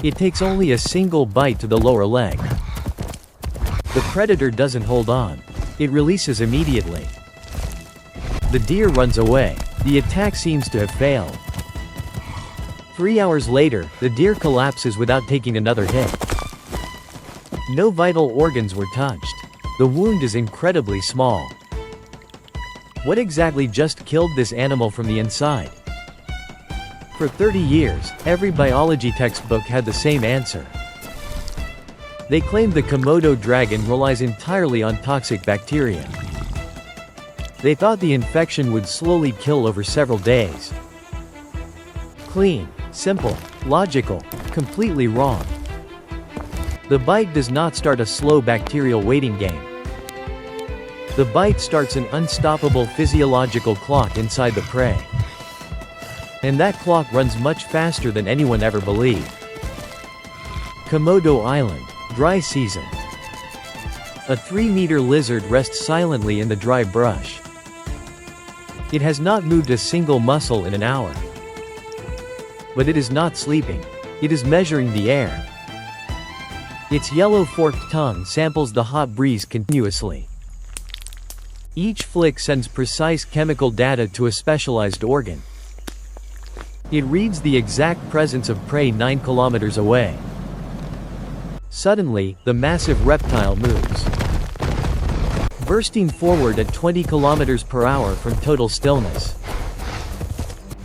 It takes only a single bite to the lower leg. The predator doesn't hold on. It releases immediately. The deer runs away. The attack seems to have failed. 3 hours later, the deer collapses without taking another hit. No vital organs were touched. The wound is incredibly small. What exactly just killed this animal from the inside? For 30 years, every biology textbook had the same answer. They claimed the Komodo dragon relies entirely on toxic bacteria. They thought the infection would slowly kill over several days. Clean, simple, logical, completely wrong. The bite does not start a slow bacterial waiting game. The bite starts an unstoppable physiological clock inside the prey. And that clock runs much faster than anyone ever believed. Komodo Island, dry season. A 3-meter lizard rests silently in the dry brush. It has not moved a single muscle in an hour. But it is not sleeping. It is measuring the air. Its yellow forked tongue samples the hot breeze continuously. Each flick sends precise chemical data to a specialized organ. It reads the exact presence of prey 9 kilometers away. Suddenly, the massive reptile moves, bursting forward at 20 kilometers per hour from total stillness.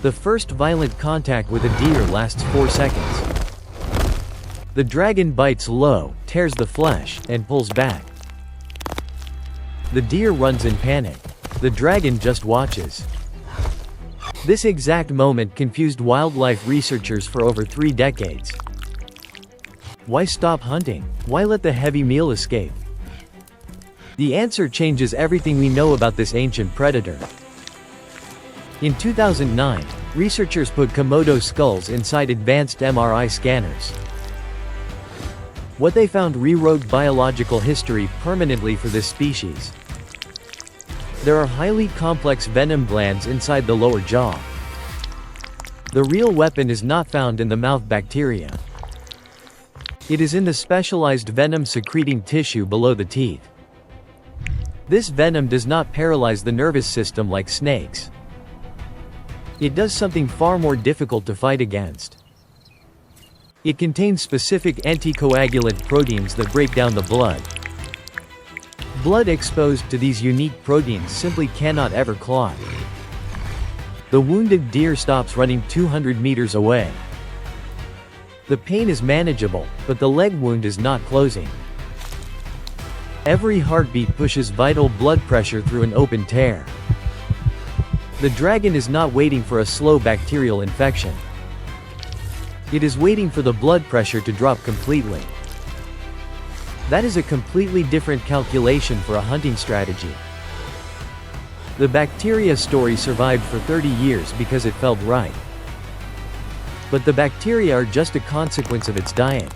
The first violent contact with a deer lasts 4 seconds. The dragon bites low, tears the flesh, and pulls back. The deer runs in panic. The dragon just watches. This exact moment confused wildlife researchers for over 3 decades. Why stop hunting? Why let the heavy meal escape? The answer changes everything we know about this ancient predator. In 2009, researchers put Komodo skulls inside advanced MRI scanners. What they found rewrote biological history permanently for this species. There are highly complex venom glands inside the lower jaw. The real weapon is not found in the mouth bacteria. It is in the specialized venom-secreting tissue below the teeth. This venom does not paralyze the nervous system like snakes. It does something far more difficult to fight against. It contains specific anticoagulant proteins that break down the blood. Blood exposed to these unique proteins simply cannot ever clot. The wounded deer stops running 200 meters away. The pain is manageable, but the leg wound is not closing. Every heartbeat pushes vital blood pressure through an open tear. The dragon is not waiting for a slow bacterial infection. It is waiting for the blood pressure to drop completely. That is a completely different calculation for a hunting strategy. The bacteria story survived for 30 years because it felt right. But the bacteria are just a consequence of its diet.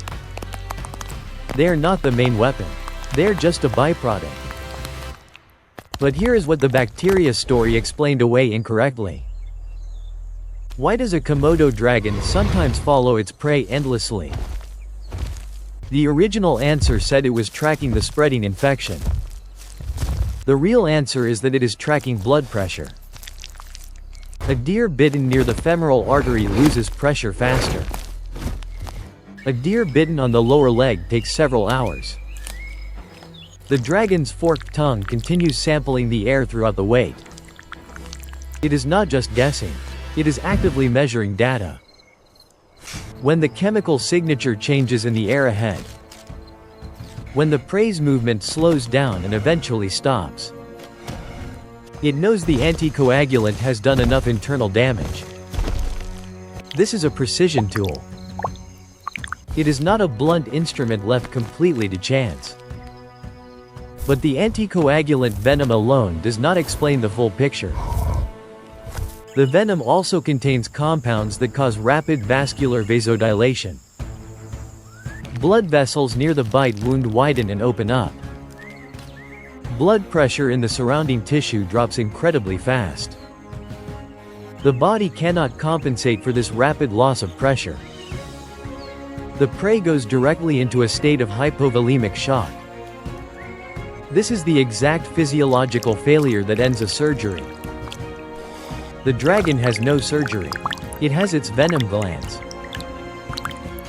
They are not the main weapon. They are just a byproduct. But here is what the bacteria story explained away incorrectly. Why does a Komodo dragon sometimes follow its prey endlessly? The original answer said it was tracking the spreading infection. The real answer is that it is tracking blood pressure. A deer bitten near the femoral artery loses pressure faster. A deer bitten on the lower leg takes several hours. The dragon's forked tongue continues sampling the air throughout the wait. It is not just guessing. It is actively measuring data. When the chemical signature changes in the air ahead. When the prey's movement slows down and eventually stops. It knows the anticoagulant has done enough internal damage. This is a precision tool. It is not a blunt instrument left completely to chance. But the anticoagulant venom alone does not explain the full picture. The venom also contains compounds that cause rapid vascular vasodilation. Blood vessels near the bite wound widen and open up. Blood pressure in the surrounding tissue drops incredibly fast. The body cannot compensate for this rapid loss of pressure. The prey goes directly into a state of hypovolemic shock. This is the exact physiological failure that ends a surgery. The dragon has no surgery. It has its venom glands.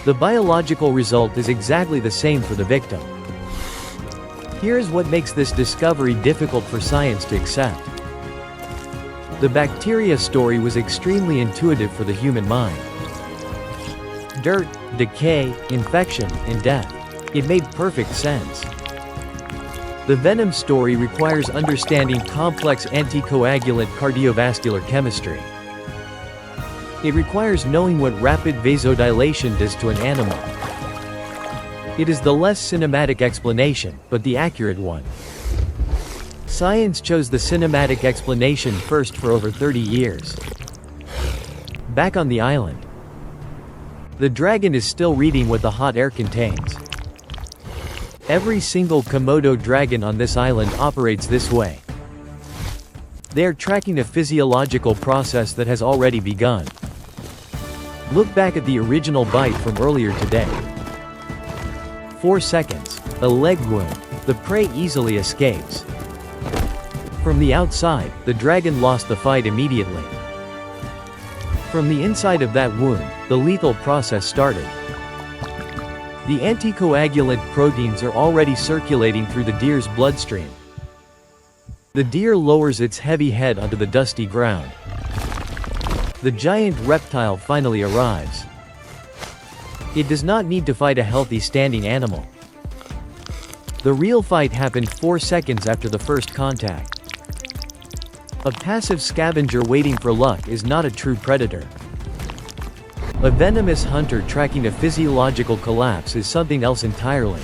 The biological result is exactly the same for the victim. Here is what makes this discovery difficult for science to accept. The bacteria story was extremely intuitive for the human mind. Dirt, decay, infection, and death. It made perfect sense. The venom story requires understanding complex anticoagulant cardiovascular chemistry. It requires knowing what rapid vasodilation does to an animal. It is the less cinematic explanation, but the accurate one. Science chose the cinematic explanation first for over 30 years. Back on the island, the dragon is still reading what the hot air contains. Every single Komodo dragon on this island operates this way. They are tracking a physiological process that has already begun. Look back at the original bite from earlier today. 4 seconds. A leg wound. The prey easily escapes. From the outside, the dragon lost the fight immediately. From the inside of that wound, the lethal process started. The anticoagulant proteins are already circulating through the deer's bloodstream. The deer lowers its heavy head onto the dusty ground. The giant reptile finally arrives. It does not need to fight a healthy standing animal. The real fight happened 4 seconds after the first contact. A passive scavenger waiting for luck is not a true predator. A venomous hunter tracking a physiological collapse is something else entirely.